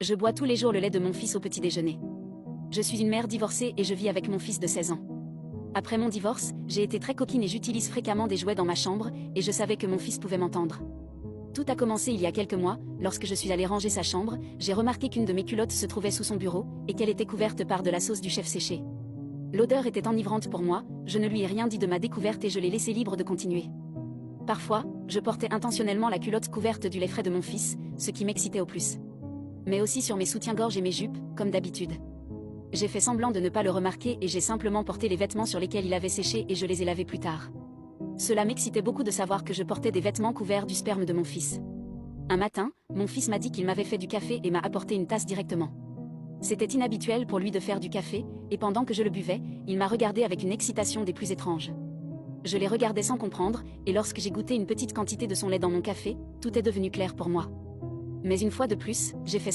Je bois tous les jours le lait de mon fils au petit déjeuner. Je suis une mère divorcée et je vis avec mon fils de 16 ans. Après mon divorce, j'ai été très coquine et j'utilise fréquemment des jouets dans ma chambre, et je savais que mon fils pouvait m'entendre. Tout a commencé il y a quelques mois, lorsque je suis allée ranger sa chambre, j'ai remarqué qu'une de mes culottes se trouvait sous son bureau, et qu'elle était couverte par de la sauce du chef séché. L'odeur était enivrante pour moi, je ne lui ai rien dit de ma découverte et je l'ai laissé libre de continuer. Parfois, je portais intentionnellement la culotte couverte du lait frais de mon fils, ce qui m'excitait au plus. Mais aussi sur mes soutiens-gorge et mes jupes, comme d'habitude. J'ai fait semblant de ne pas le remarquer et j'ai simplement porté les vêtements sur lesquels il avait séché et je les ai lavés plus tard. Cela m'excitait beaucoup de savoir que je portais des vêtements couverts du sperme de mon fils. Un matin, mon fils m'a dit qu'il m'avait fait du café et m'a apporté une tasse directement. C'était inhabituel pour lui de faire du café, et pendant que je le buvais, il m'a regardé avec une excitation des plus étranges. Je les regardais sans comprendre, et lorsque j'ai goûté une petite quantité de son lait dans mon café, tout est devenu clair pour moi. Mais une fois de plus, j'ai fait